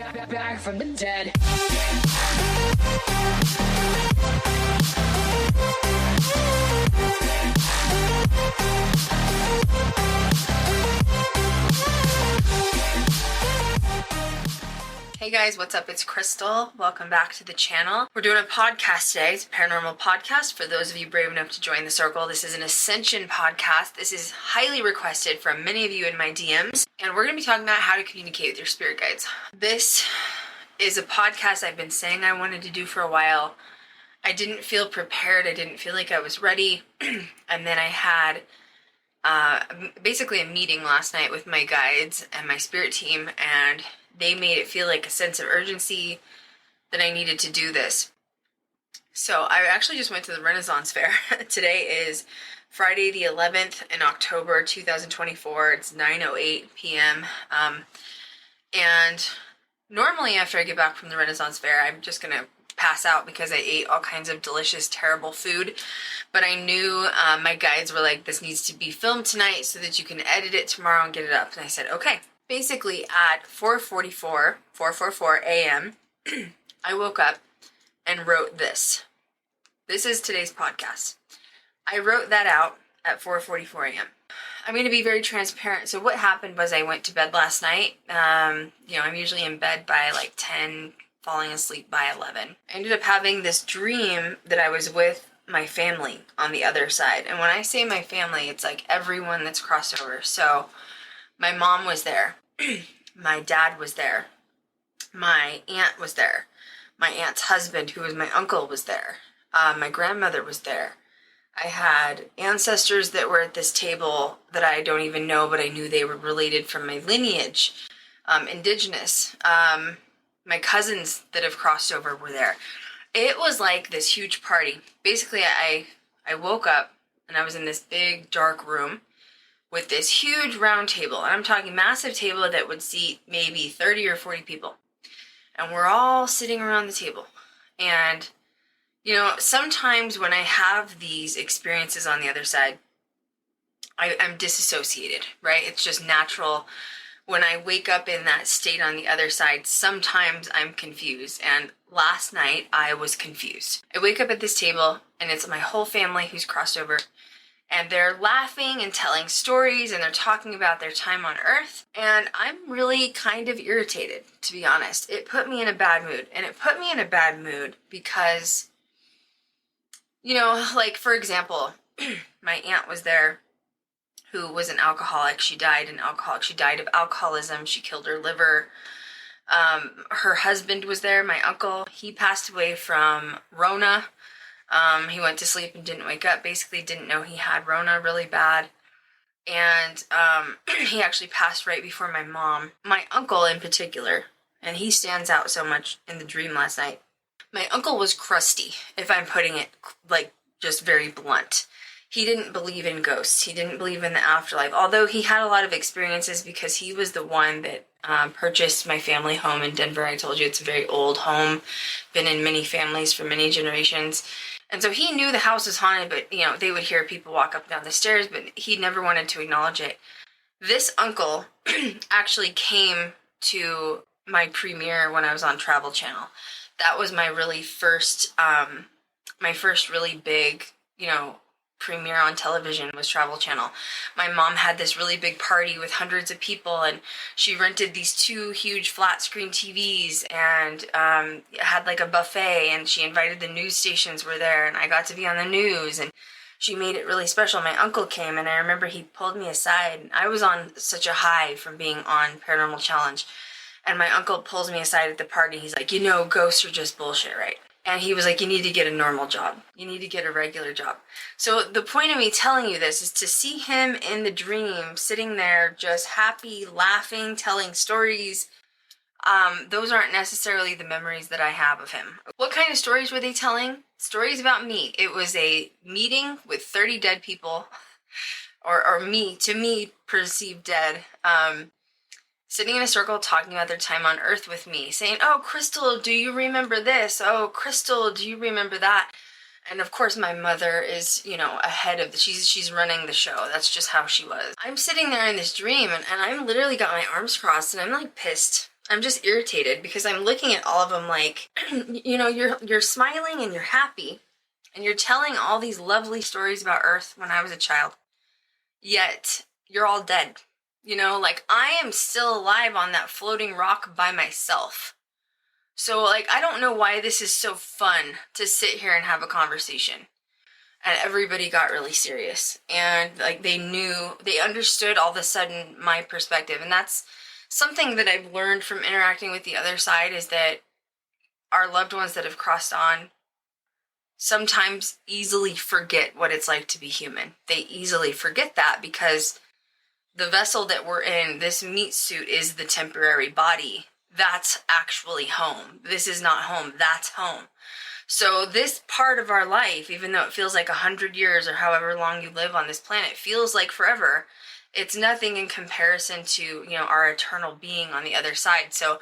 Back from the dead. Hey guys, what's up? It's Crystal. Welcome back to the channel. We're doing a podcast today. It's a paranormal podcast. For those of you brave enough to join the circle, this is an ascension podcast. This is highly requested from many of you in my DMs, and we're going to be talking about how to communicate with your spirit guides. This is a podcast I've been saying I wanted to do for a while. I didn't feel prepared. I didn't feel like I was ready. And then I had basically a meeting last night with my guides and my spirit team, and they made it feel like a sense of urgency that I needed to do this. So I actually just went to the Renaissance Fair. Today is Friday the 11th in October 2024. It's 9:08 p.m. And normally after I get back from the Renaissance Fair, I'm just going to pass out because I ate all kinds of delicious, terrible food. But I knew my guides were like, this needs to be filmed tonight so that you can edit it tomorrow and get it up. And I said, okay. Basically at 4:44 a.m., I woke up and wrote this. This is today's podcast. I wrote that out at 4:44 a.m. I'm going to be very transparent. So what happened was I went to bed last night. I'm usually in bed by like 10, falling asleep by 11. I ended up having this dream that I was with my family on the other side. And when I say my family, it's like everyone that's crossed over. So my mom was there. My dad was there. My aunt was there. My aunt's husband, who was my uncle, was there. My grandmother was there. I had ancestors that were at this table that I don't even know, but I knew they were related from my lineage, indigenous. My cousins that have crossed over were there. It was like this huge party. Basically, I woke up and I was in this big dark room with this huge round table. And I'm talking massive table that would seat maybe 30 or 40 people. And we're all sitting around the table. And, sometimes when I have these experiences on the other side, I'm disassociated, right? It's just natural. When I wake up in that state on the other side, sometimes I'm confused. And last night, I was confused. I wake up at this table, and it's my whole family who's crossed over. And they're laughing and telling stories, and they're talking about their time on Earth. And I'm really kind of irritated, to be honest. It put me in a bad mood. And it put me in a bad mood because, for example, my aunt was there, who was an alcoholic. She died of alcoholism. She killed her liver. Her husband was there, my uncle. He passed away from Rona. He went to sleep and didn't wake up, basically didn't know he had Rona really bad. And he actually passed right before my mom. My uncle in particular, and he stands out so much in the dream last night. My uncle was crusty, if I'm putting it just very blunt. He didn't believe in ghosts. He didn't believe in the afterlife, although he had a lot of experiences because he was the one that purchased my family home in Denver. I told you it's a very old home, been in many families for many generations. And so he knew the house was haunted, but, they would hear people walk up and down the stairs, but he never wanted to acknowledge it. This uncle actually came to my premiere when I was on Travel Channel. That was my really first, really big, premiere on television was Travel Channel. My mom had this really big party with hundreds of people, and she rented these 2 huge flat screen TVs and had like a buffet, and she invited the news stations were there, and I got to be on the news, and she made it really special. My uncle came, and I remember he pulled me aside. I was on such a high from being on Paranormal Challenge, and my uncle pulls me aside at the party. He's like, ghosts are just bullshit, right? And he was like, you need to get a normal job. You need to get a regular job. So the point of me telling you this is to see him in the dream, sitting there just happy, laughing, telling stories. Those aren't necessarily the memories that I have of him. What kind of stories were they telling? Stories about me. It was a meeting with 30 dead people, or me, to me, perceived dead, sitting in a circle talking about their time on Earth with me, saying, oh, Crystal, do you remember this? Oh, Crystal, do you remember that? And of course my mother is, ahead of she's running the show. That's just how she was. I'm sitting there in this dream and I'm literally got my arms crossed and I'm like pissed. I'm just irritated because I'm looking at all of them like, you're smiling and you're happy and you're telling all these lovely stories about Earth when I was a child, yet you're all dead. Like I am still alive on that floating rock by myself. So like, I don't know why this is so fun to sit here and have a conversation. And everybody got really serious. And like they understood all of a sudden my perspective. And that's something that I've learned from interacting with the other side, is that our loved ones that have crossed on sometimes easily forget what it's like to be human. They easily forget that because the vessel that we're in, this meat suit, is the temporary body. That's actually home. This is not home. That's home. So this part of our life, even though it feels like 100 years or however long you live on this planet, feels like forever. It's nothing in comparison to, our eternal being on the other side. So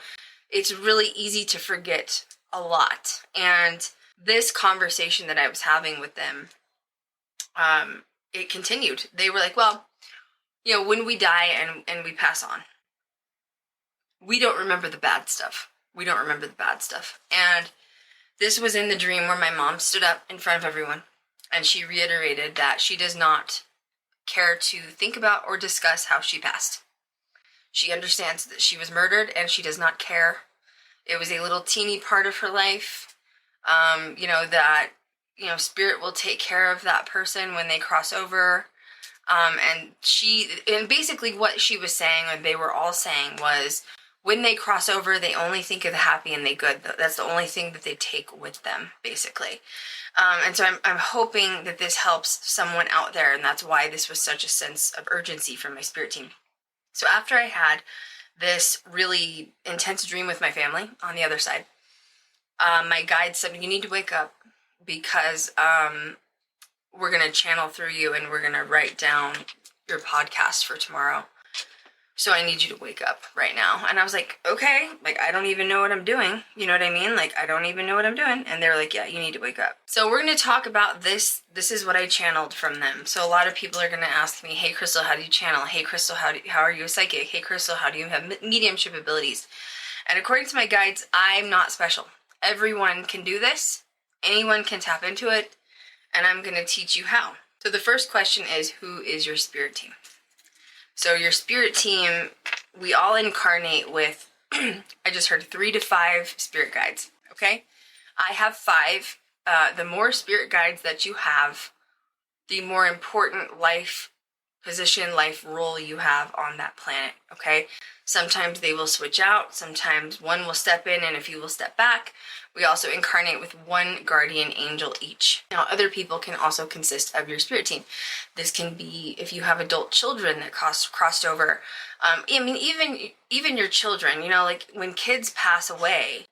it's really easy to forget a lot. And this conversation that I was having with them, it continued. They were like, well, when we die and we pass on, we don't remember the bad stuff. We don't remember the bad stuff. And this was in the dream where my mom stood up in front of everyone and she reiterated that she does not care to think about or discuss how she passed. She understands that she was murdered and she does not care. It was a little teeny part of her life, that, spirit will take care of that person when they cross over. And basically what she was saying, and they were all saying, was when they cross over, they only think of the happy and the good. That's the only thing that they take with them, basically. And so I'm hoping that this helps someone out there, and that's why this was such a sense of urgency from my spirit team. So after I had this really intense dream with my family on the other side, my guide said, you need to wake up because we're going to channel through you and we're going to write down your podcast for tomorrow. So I need you to wake up right now. And I was like, okay, like, I don't even know what I'm doing. You know what I mean? Like, I don't even know what I'm doing. And they were like, yeah, you need to wake up. So we're going to talk about this. This is what I channeled from them. So a lot of people are going to ask me, hey, Crystal, how do you channel? Hey, Crystal, how are you a psychic? Hey, Crystal, how do you have mediumship abilities? And according to my guides, I'm not special. Everyone can do this. Anyone can tap into it. And I'm going to teach you how. So the first question is, who is your spirit team? So your spirit team, we all incarnate with, I just heard 3 to 5 spirit guides, okay? I have 5. The more spirit guides that you have, the more important life position, life role you have on that planet, okay? Sometimes they will switch out. Sometimes one will step in and a few will step back. We also incarnate with 1 guardian angel each. Now, other people can also consist of your spirit team. This can be if you have adult children that crossed over. Even your children, like when kids pass away,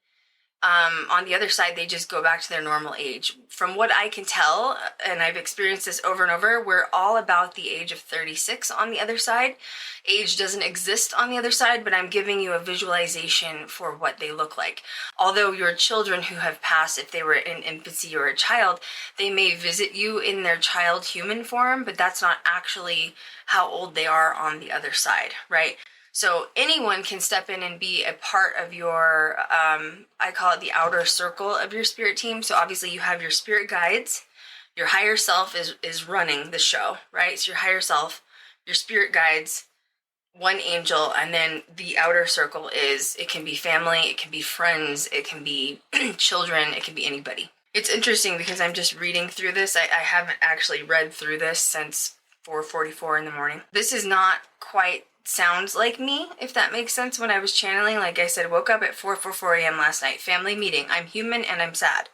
on the other side, they just go back to their normal age. From what I can tell, and I've experienced this over and over, we're all about the age of 36 on the other side. Age doesn't exist on the other side, but I'm giving you a visualization for what they look like. Although your children who have passed, if they were in infancy or a child, they may visit you in their child human form, but that's not actually how old they are on the other side, right? So anyone can step in and be a part of your, I call it the outer circle of your spirit team. So obviously you have your spirit guides. Your higher self is running the show, right? So your higher self, your spirit guides, 1 angel, and then the outer circle it can be family, it can be friends, it can be children, it can be anybody. It's interesting because I'm just reading through this. I haven't actually read through this since 4:44 in the morning. This is not quite sounds like me, if that makes sense. When I was channeling, like I said, woke up at 4:44 a.m. last night. Family meeting. I'm human and I'm sad.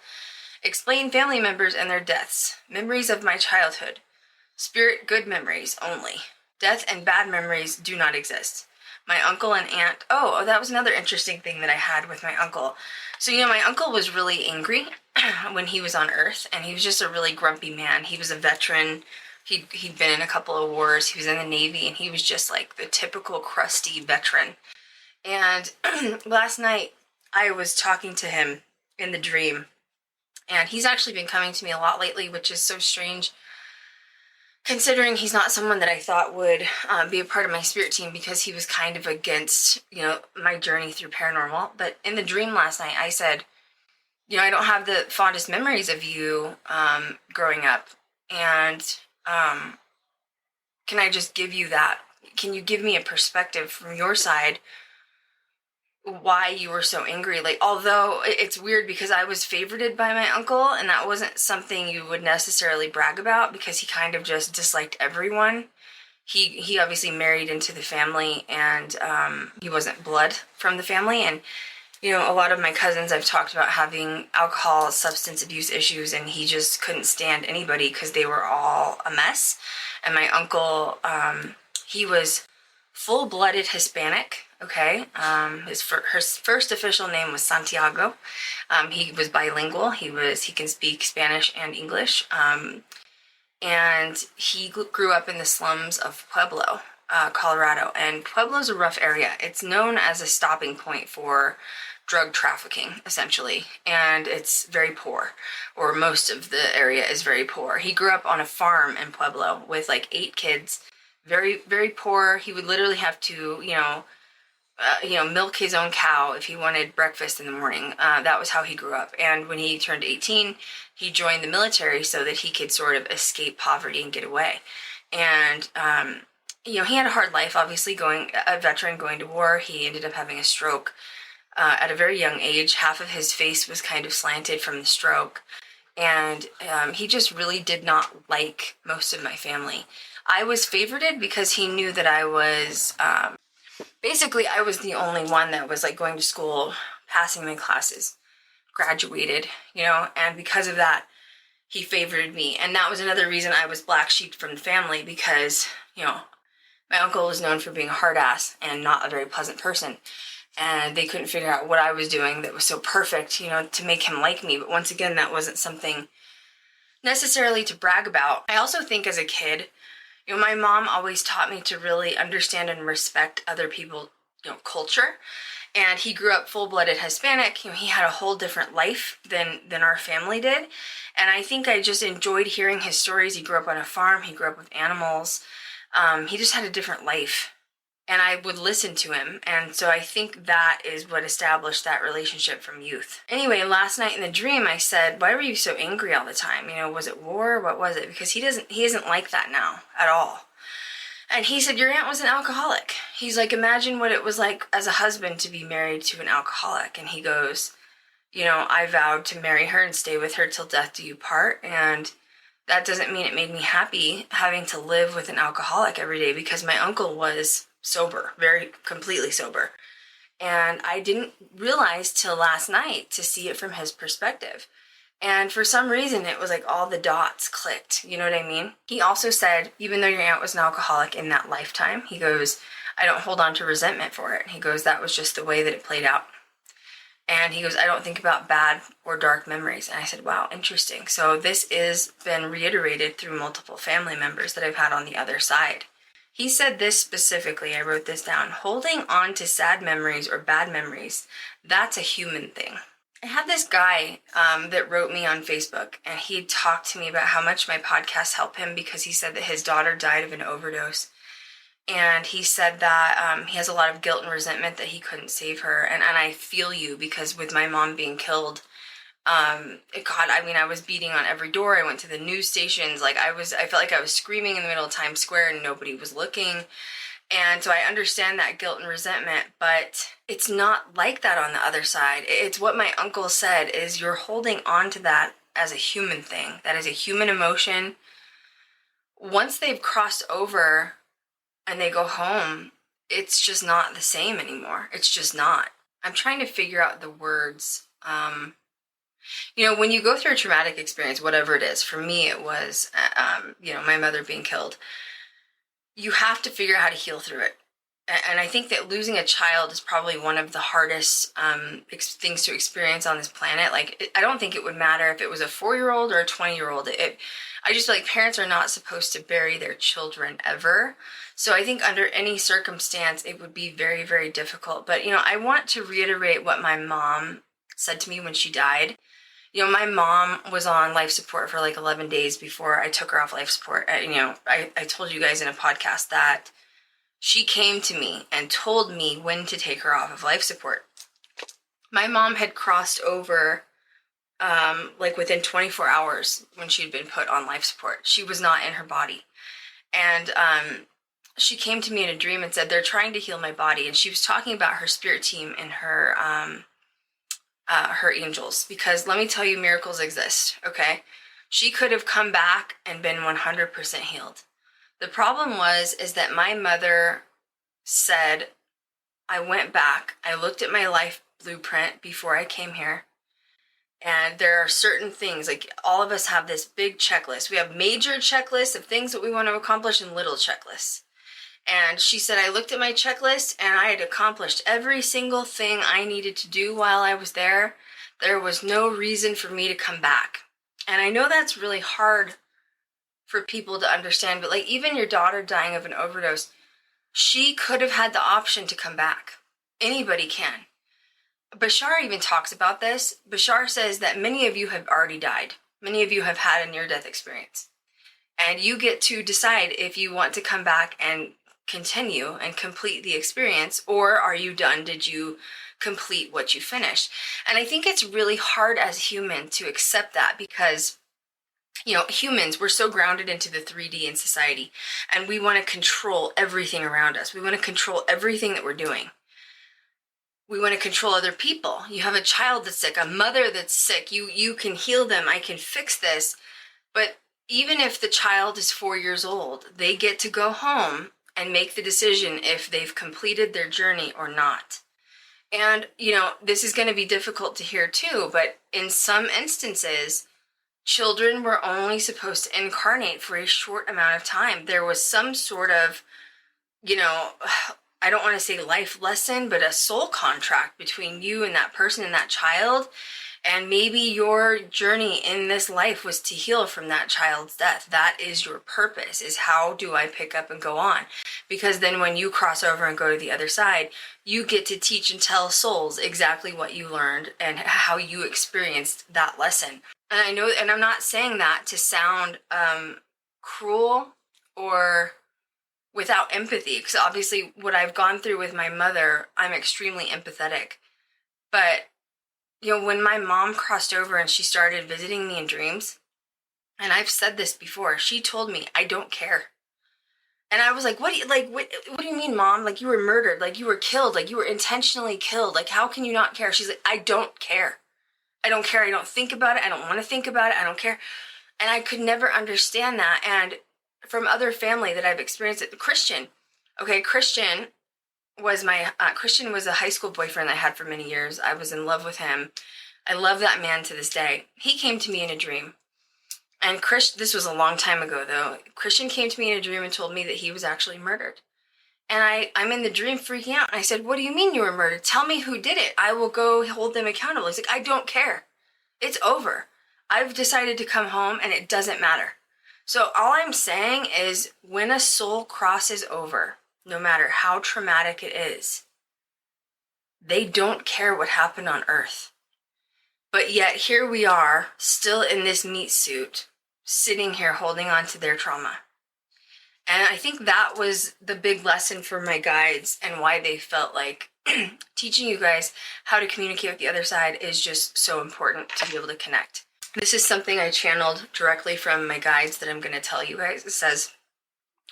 Explain family members and their deaths. Memories of my childhood. Spirit good memories only. Death and bad memories do not exist. My uncle and aunt. Oh, that was another interesting thing that I had with my uncle. So, my uncle was really angry when he was on Earth, and he was just a really grumpy man. He was a veteran. He'd been in a couple of wars. He was in the Navy, and he was just like the typical crusty veteran. And last night, I was talking to him in the dream, and he's actually been coming to me a lot lately, which is so strange. considering he's not someone that I thought would be a part of my spirit team, because he was kind of against, my journey through paranormal. But in the dream last night, I said, I don't have the fondest memories of you growing up. And can I just give you that? Can you give me a perspective from your side why you were so angry? Like, although it's weird because I was favorited by my uncle, and that wasn't something you would necessarily brag about, because he kind of just disliked everyone. He obviously married into the family, and he wasn't blood from the family. And a lot of my cousins I've talked about having alcohol, substance abuse issues, and he just couldn't stand anybody because they were all a mess. And my uncle, he was full-blooded Hispanic, okay? His first official name was Santiago. He was bilingual. He can speak Spanish and English. And he grew up in the slums of Pueblo, Colorado. And Pueblo's a rough area. It's known as a stopping point for drug trafficking, essentially. And it's very poor, or most of the area is very poor. He grew up on a farm in Pueblo with like 8 kids, very, very poor. He would literally have to, milk his own cow if he wanted breakfast in the morning. That was how he grew up. And when he turned 18, he joined the military so that he could sort of escape poverty and get away. And, he had a hard life, obviously, a veteran going to war. He ended up having a stroke at a very young age. Half of his face was kind of slanted from the stroke. And he just really did not like most of my family. I was favorited because he knew that I was, basically I was the only one that was like going to school, passing my classes, graduated, and because of that, he favored me. And that was another reason I was black sheep from the family, because, my uncle was known for being a hard ass and not a very pleasant person. And they couldn't figure out what I was doing that was so perfect, to make him like me. But once again, that wasn't something necessarily to brag about. I also think as a kid, my mom always taught me to really understand and respect other people's, culture. And he grew up full-blooded Hispanic. He had a whole different life than our family did. And I think I just enjoyed hearing his stories. He grew up on a farm. He grew up with animals. He just had a different life. And I would listen to him. And so I think that is what established that relationship from youth. Anyway, last night in the dream, I said, why were you so angry all the time? Was it war? What was it? Because he isn't like that now at all. And he said, your aunt was an alcoholic. He's like, imagine what it was like as a husband to be married to an alcoholic. And he goes, I vowed to marry her and stay with her till death do you part. And that doesn't mean it made me happy having to live with an alcoholic every day, because my uncle was sober, very completely sober. And I didn't realize till last night to see it from his perspective. And for some reason, it was like all the dots clicked. You know what I mean? He also said, even though your aunt was an alcoholic in that lifetime, he goes, I don't hold on to resentment for it. He goes, that was just the way that it played out. And he goes, I don't think about bad or dark memories. And I said, wow, interesting. So this has been reiterated through multiple family members that I've had on the other side. He said this specifically, I wrote this down, holding on to sad memories or bad memories, that's a human thing. I had this guy that wrote me on Facebook, and he talked to me about how much my podcast helped him, because he said that his daughter died of an overdose. And he said that he has a lot of guilt and resentment that he couldn't save her. And I feel you, because with my mom being killed, I was beating on every door. I went to the news stations. I felt like I was screaming in the middle of Times Square and nobody was looking. And so I understand that guilt and resentment, but it's not like that on the other side. It's what my uncle said, is you're holding on to that as a human thing. That is a human emotion. Once they've crossed over and they go home, it's just not the same anymore. It's just not. I'm trying to figure out the words. When you go through a traumatic experience, whatever it is, for me it was, my mother being killed, you have to figure out how to heal through it. And I think that losing a child is probably one of the hardest things to experience on this planet. I don't think it would matter if it was a 4-year-old or a 20-year-old. I just feel like parents are not supposed to bury their children ever. So I think under any circumstance, it would be very, very difficult. But, I want to reiterate what my mom said to me when she died. My mom was on life support for like 11 days before I took her off life support. I told you guys in a podcast that she came to me and told me when to take her off of life support. My mom had crossed over like within 24 hours when she'd been put on life support. She was not in her body. And she came to me in a dream and said, they're trying to heal my body. And she was talking about her spirit team and her angels. Because let me tell you, miracles exist, okay? She could have come back and been 100% healed. The problem is that my mother said, I went back, I looked at my life blueprint before I came here, and there are certain things, like all of us have this big checklist. We have major checklists of things that we want to accomplish and little checklists. And she said, I looked at my checklist and I had accomplished every single thing I needed to do while I was there. There was no reason for me to come back. And I know that's really hard for people to understand, but like even your daughter dying of an overdose, she could have had the option to come back. Anybody can. Bashar even talks about this. Bashar says that many of you have already died. Many of you have had a near-death experience. And you get to decide if you want to come back and continue and complete the experience, or are you done? Did you complete what you finished? And I think it's really hard as human to accept that because humans, we're so grounded into the 3D in society, and we want to control everything around us. We want to control everything that we're doing. We want to control other people. You have a child that's sick, a mother that's sick. You can heal them. I can fix this. But even if the child is 4 years old, they get to go home and make the decision if they've completed their journey or not. And, this is going to be difficult to hear too, but in some instances, children were only supposed to incarnate for a short amount of time. There was some sort of, I don't want to say life lesson, but a soul contract between you and that person and that child. And maybe your journey in this life was to heal from that child's death. That is your purpose, is how do I pick up and go on? Because then when you cross over and go to the other side, you get to teach and tell souls exactly what you learned and how you experienced that lesson. And I know, and I'm not saying that to sound cruel or without empathy, because obviously what I've gone through with my mother, I'm extremely empathetic. But when my mom crossed over and she started visiting me in dreams, and I've said this before, she told me, I don't care. And I was like, what do you mean, Mom? Like, you were murdered, like you were killed, like you were intentionally killed. Like, how can you not care? She's like, I don't care. I don't care. I don't think about it. I don't want to think about it. I don't care. And I could never understand that. And from other family that I've experienced it, Christian was Christian was a high school boyfriend I had for many years. I was in love with him. I love that man to this day. He came to me in a dream. And this was a long time ago though. Christian came to me in a dream and told me that he was actually murdered. And I'm in the dream freaking out. And I said, what do you mean you were murdered? Tell me who did it. I will go hold them accountable. He's like, I don't care. It's over. I've decided to come home and it doesn't matter. So all I'm saying is when a soul crosses over, no matter how traumatic it is, they don't care what happened on earth. But yet here we are, still in this meat suit, sitting here holding on to their trauma. And I think that was the big lesson for my guides and why they felt like teaching you guys how to communicate with the other side is just so important to be able to connect. This is something I channeled directly from my guides that I'm going to tell you guys. It says,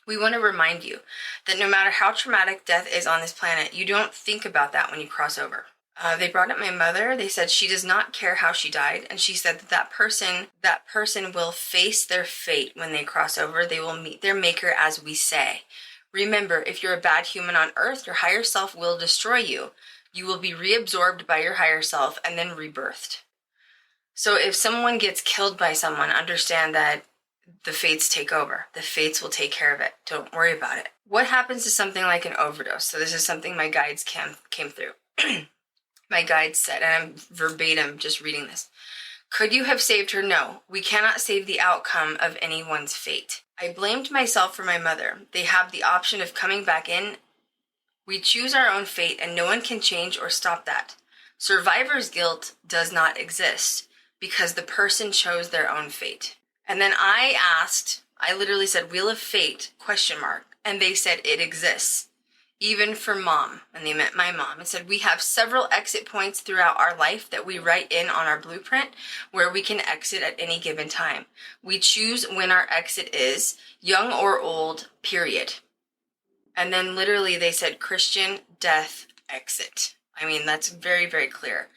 we want to remind you that no matter how traumatic death is on this planet, you don't think about that when you cross over. They brought up my mother. They said she does not care how she died. And she said that person will face their fate when they cross over. They will meet their maker, as we say. Remember, if you're a bad human on earth, your higher self will destroy you. You will be reabsorbed by your higher self and then rebirthed. So if someone gets killed by someone, understand that the fates take over. The fates will take care of it. Don't worry about it. What happens to something like an overdose? So this is something my guides came through. My guides said, and I'm verbatim just reading this. Could you have saved her? No, we cannot save the outcome of anyone's fate. I blamed myself for my mother. They have the option of coming back in. We choose our own fate and no one can change or stop that. Survivor's guilt does not exist. because the person chose their own fate. And then I literally said, Wheel of Fate, ? And they said, it exists. Even for mom, and they meant my mom, and said, we have several exit points throughout our life that we write in on our blueprint where we can exit at any given time. We choose when our exit is, young or old, period. And then literally they said, Christian, death, exit. I mean, that's very, very clear.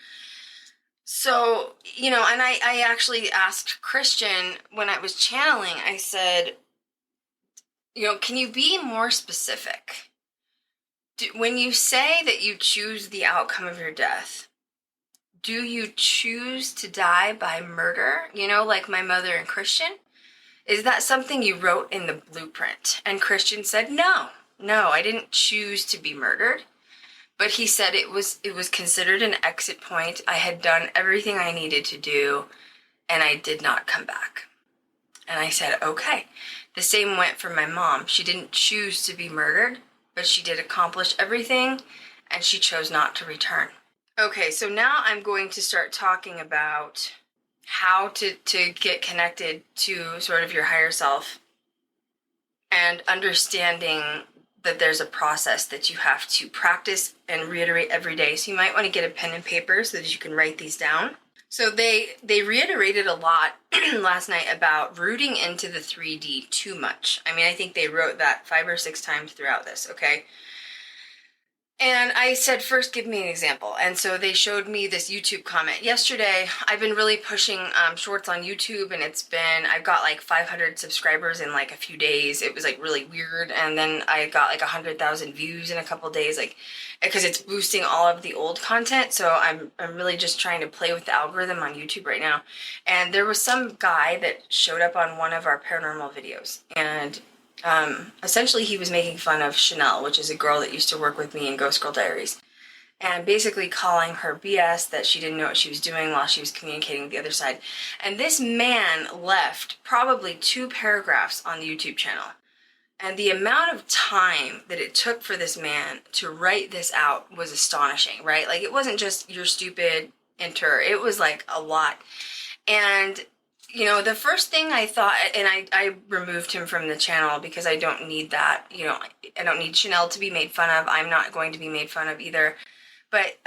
So, and I actually asked Christian when I was channeling, I said, can you be more specific? When you say that you choose the outcome of your death, do you choose to die by murder? Like my mother and Christian? Is that something you wrote in the blueprint? And Christian said, no, I didn't choose to be murdered. But he said it was considered an exit point. I had done everything I needed to do, and I did not come back. And I said, okay. The same went for my mom. She didn't choose to be murdered, but she did accomplish everything, and she chose not to return. Okay, so now I'm going to start talking about how to get connected to sort of your higher self and understanding that there's a process that you have to practice and reiterate every day. So you might want to get a pen and paper so that you can write these down. So they reiterated a lot last night about rooting into the 3D too much. I mean, I think they wrote that 5 or 6 times throughout this, okay? And I said, first, give me an example. And so they showed me this YouTube comment. Yesterday, I've been really pushing shorts on YouTube, and I've got like 500 subscribers in like a few days. It was like really weird. And then I got like 100,000 views in a couple days, like, because it's boosting all of the old content. So I'm really just trying to play with the algorithm on YouTube right now. And there was some guy that showed up on one of our paranormal videos, and essentially he was making fun of Chanel, which is a girl that used to work with me in Ghost Girl Diaries, and basically calling her BS, that she didn't know what she was doing while she was communicating with the other side. And this man left probably 2 paragraphs on the YouTube channel. And the amount of time that it took for this man to write this out was astonishing, right? Like, it wasn't just, you're stupid, enter. It was like a lot. And the first thing I thought, and I removed him from the channel because I don't need that. I don't need Chanel to be made fun of. I'm not going to be made fun of either. But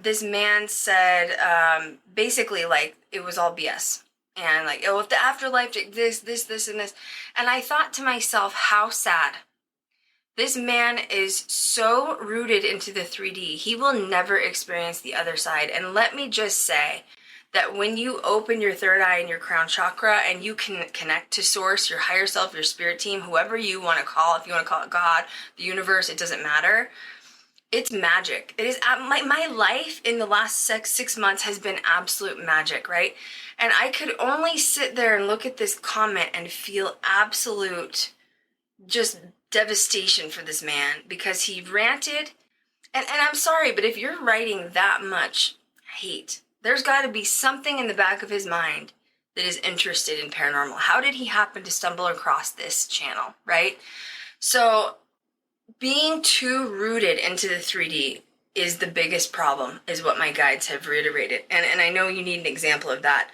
this man said, basically, like, it was all BS. And like, oh, if the afterlife did this, and this. And I thought to myself, how sad. This man is so rooted into the 3D. He will never experience the other side. And let me just say, that when you open your third eye and your crown chakra and you can connect to source, your higher self, your spirit team, whoever you want to call, if you want to call it God, the universe, it doesn't matter. It's magic. It is my life in the last 6 months has been absolute magic, right? And I could only sit there and look at this comment and feel absolute just devastation for this man, because he ranted. And I'm sorry, but if you're writing that much hate, there's got to be something in the back of his mind that is interested in paranormal. How did he happen to stumble across this channel, right? So being too rooted into the 3D is the biggest problem, is what my guides have reiterated. And I know you need an example of that.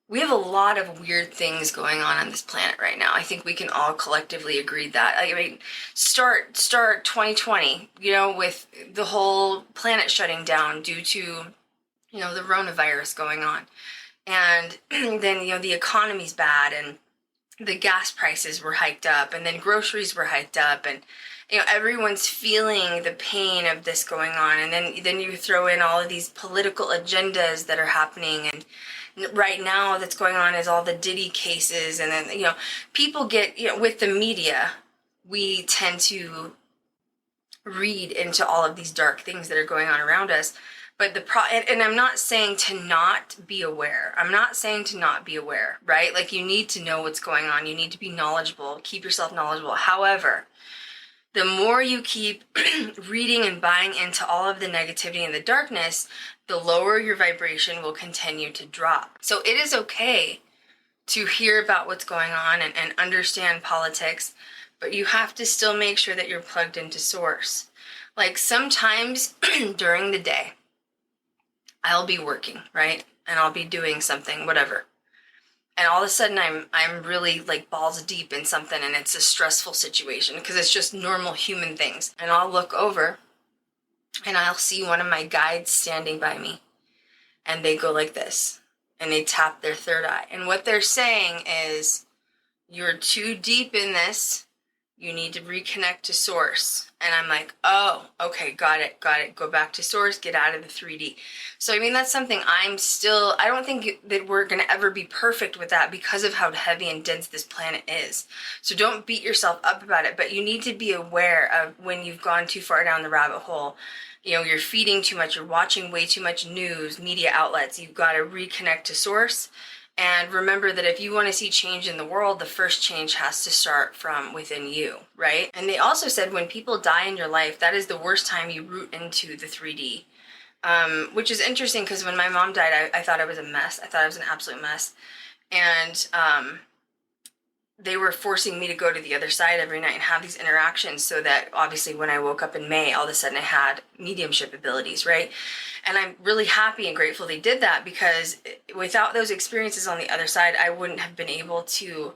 We have a lot of weird things going on this planet right now. I think we can all collectively agree that. I mean, start 2020, with the whole planet shutting down due to the coronavirus going on. And then, the economy's bad, and the gas prices were hiked up, and then groceries were hiked up, and, everyone's feeling the pain of this going on. And then you throw in all of these political agendas that are happening. And right now that's going on is all the Diddy cases. And then, people get, with the media, we tend to read into all of these dark things that are going on around us. But and I'm not saying to not be aware. I'm not saying to not be aware, right? Like, you need to know what's going on. You need to be knowledgeable. Keep yourself knowledgeable. However, the more you keep reading and buying into all of the negativity and the darkness, the lower your vibration will continue to drop. So it is okay to hear about what's going on and understand politics, but you have to still make sure that you're plugged into source. Like, sometimes during the day, I'll be working, right? and I'll be doing something, whatever. And all of a sudden I'm really like balls deep in something, and it's a stressful situation because it's just normal human things. And I'll look over and I'll see one of my guides standing by me, and they go like this, and they tap their third eye. And what they're saying is, you're too deep in this. You need to reconnect to source. And I'm like, oh, okay, got it. Go back to source, get out of the 3D. So, I mean, that's something I don't think that we're going to ever be perfect with that because of how heavy and dense this planet is. So don't beat yourself up about it, but you need to be aware of when you've gone too far down the rabbit hole. You know, you're feeding too much, you're watching way too much news, media outlets. You've got to reconnect to source. And remember that if you want to see change in the world, the first change has to start from within you, right? And they also said when people die in your life, that is the worst time you root into the 3D, which is interesting because when my mom died, I thought I was a mess. I thought I was an absolute mess. And they were forcing me to go to the other side every night and have these interactions so that obviously when I woke up in May, all of a sudden I had mediumship abilities, right? And I'm really happy and grateful they did that, because without those experiences on the other side, I wouldn't have been able to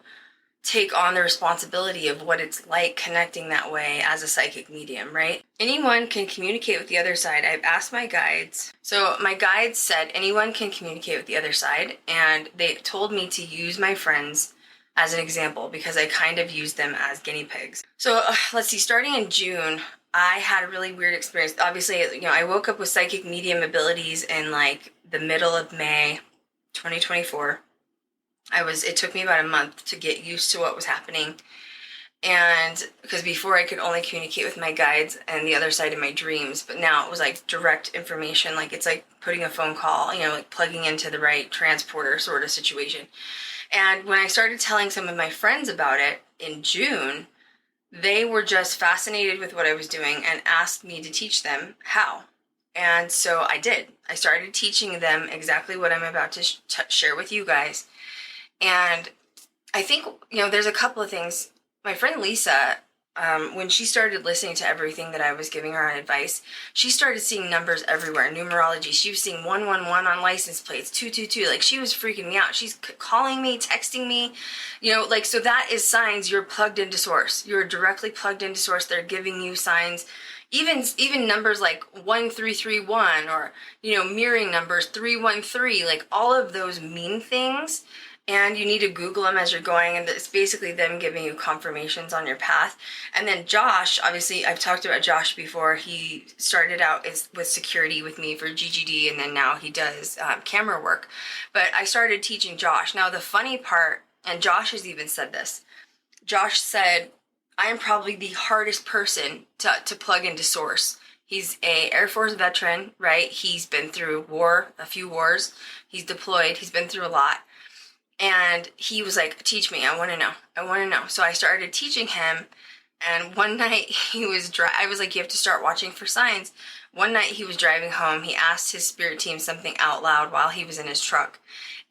take on the responsibility of what it's like connecting that way as a psychic medium, right? Anyone can communicate with the other side. I've asked my guides. So my guides said anyone can communicate with the other side, and they told me to use my friends as an example because I kind of used them as guinea pigs. So let's see, starting in June, I had a really weird experience. Obviously, you know, I woke up with psychic medium abilities in like the middle of May 2024. It took me about a month to get used to what was happening. And because before I could only communicate with my guides and the other side of my dreams, but now it was like direct information. Like it's like putting a phone call, you know, like plugging into the right transporter sort of situation. And when I started telling some of my friends about it in June, they were just fascinated with what I was doing and asked me to teach them how. And so I did. I started teaching them exactly what I'm about to share with you guys. And I think, you know, there's a couple of things. My friend Lisa, when she started listening to everything that I was giving her on advice, she started seeing numbers everywhere. Numerology. She was seeing 111 on license plates, 222. Like, she was freaking me out. She's calling me, texting me, you know, like, so that is signs you're plugged into source. You're directly plugged into source. They're giving you signs. Even numbers like 1331 or, you know, mirroring numbers 313, like all of those mean things. And you need to Google them as you're going, and it's basically them giving you confirmations on your path. And then Josh, obviously, I've talked about Josh before. He started out with security with me for GGD, and then now he does camera work. But I started teaching Josh. Now, the funny part, and Josh has even said this, Josh said, I am probably the hardest person to plug into source. He's a Air Force veteran, right? He's been through a few wars. He's deployed. He's been through a lot. And he was like, teach me, I want to know. So I started teaching him. And one night I was like, you have to start watching for signs. One night he was driving home. He asked his spirit team something out loud while he was in his truck.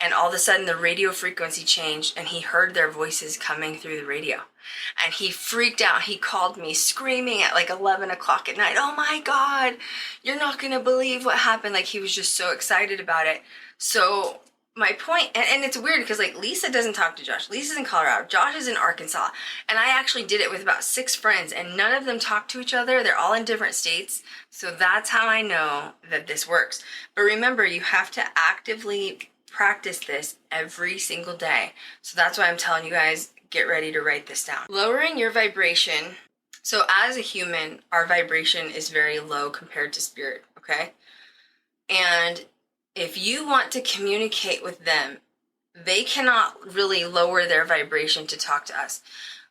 And all of a sudden the radio frequency changed, and he heard their voices coming through the radio. And he freaked out. He called me screaming at like 11 o'clock at night. Oh my God, you're not going to believe what happened. Like, he was just so excited about it. So my point, and it's weird because like Lisa doesn't talk to Josh. Lisa's in Colorado. Josh is in Arkansas. And I actually did it with about 6 friends, and none of them talk to each other. They're all in different states. So that's how I know that this works. But remember, you have to actively practice this every single day. So that's why I'm telling you guys, get ready to write this down. Lowering your vibration. So as a human, our vibration is very low compared to spirit, okay? And if you want to communicate with them, they cannot really lower their vibration to talk to us.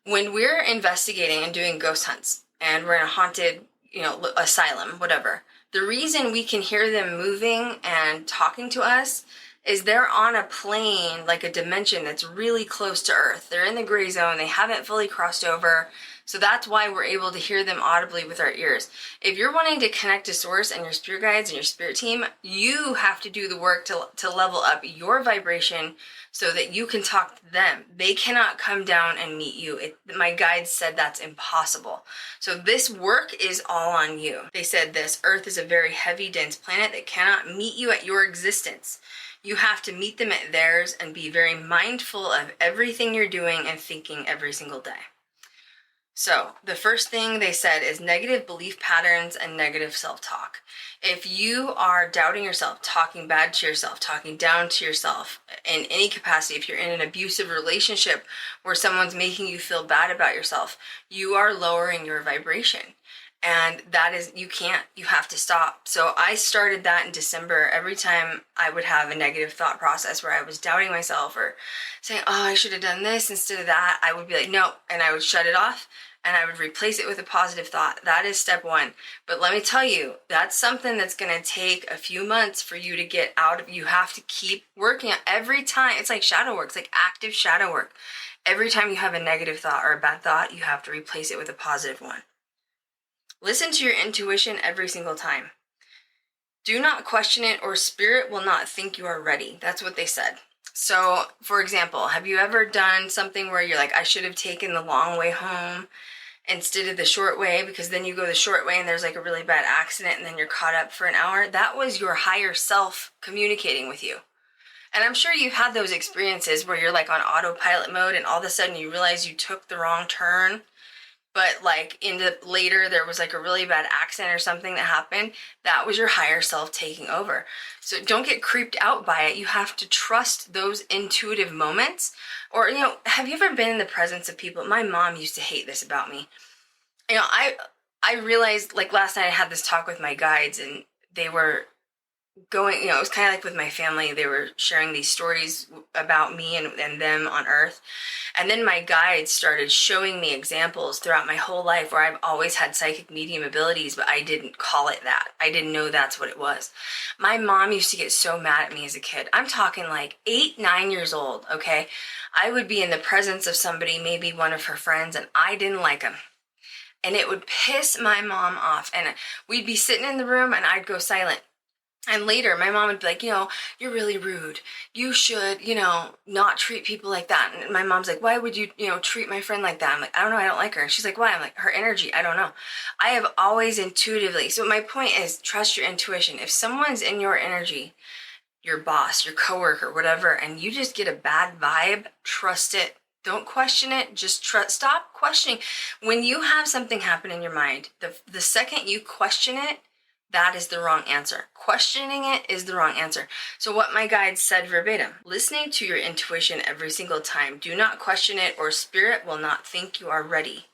When we're investigating and doing ghost hunts, and we're in a haunted, you know, asylum, whatever, the reason we can hear them moving and talking to us is they're on a plane, like a dimension that's really close to Earth. They're in the gray zone. They haven't fully crossed over. So that's why we're able to hear them audibly with our ears. If you're wanting to connect to source and your spirit guides and your spirit team, you have to do the work to level up your vibration so that you can talk to them. They cannot come down and meet you. My guides said that's impossible. So this work is all on you. They said this: Earth is a very heavy, dense planet that cannot meet you at your existence. You have to meet them at theirs and be very mindful of everything you're doing and thinking every single day. So the first thing they said is negative belief patterns and negative self-talk. If you are doubting yourself, talking bad to yourself, talking down to yourself in any capacity, if you're in an abusive relationship where someone's making you feel bad about yourself, you are lowering your vibration. And that is, you have to stop. So I started that in December. Every time I would have a negative thought process where I was doubting myself or saying, oh, I should have done this instead of that, I would be like, no, and I would shut it off and I would replace it with a positive thought. That is step one. But let me tell you, that's something that's going to take a few months for you to get out of. You have to keep working on every time. It's like shadow work. It's like active shadow work. Every time you have a negative thought or a bad thought, you have to replace it with a positive one. Listen to your intuition every single time. Do not question it, or spirit will not think you are ready. That's what they said. So, for example, have you ever done something where you're like, I should have taken the long way home instead of the short way, because then you go the short way and there's like a really bad accident and then you're caught up for an hour? That was your higher self communicating with you. And I'm sure you've had those experiences where you're like on autopilot mode and all of a sudden you realize you took the wrong turn. But like later there was like a really bad accident or something that happened. That was your higher self taking over. So don't get creeped out by it. You have to trust those intuitive moments. Or, have you ever been in the presence of people? My mom used to hate this about me. I realized, like last night I had this talk with my guides and they were going, it was kind of like with my family. They were sharing these stories about me and them on Earth. And then my guides started showing me examples throughout my whole life where I've always had psychic medium abilities, but I didn't call it that. I didn't know that's what it was. My mom used to get so mad at me as a kid. I'm talking like 8, 9 years old, okay? I would be in the presence of somebody, maybe one of her friends, and I didn't like them. And it would piss my mom off. And we'd be sitting in the room and I'd go silent. And later, my mom would be like, you're really rude. You should, not treat people like that. And my mom's like, why would you, treat my friend like that? I'm like, I don't know. I don't like her. And she's like, why? I'm like, her energy. I don't know. I have always intuitively. So my point is, trust your intuition. If someone's in your energy, your boss, your coworker, whatever, and you just get a bad vibe, trust it. Don't question it. Just stop questioning. When you have something happen in your mind, the second you question it, that is the wrong answer. Questioning it is the wrong answer. So what my guide said verbatim: listening to your intuition every single time. Do not question it, or spirit will not think you are ready.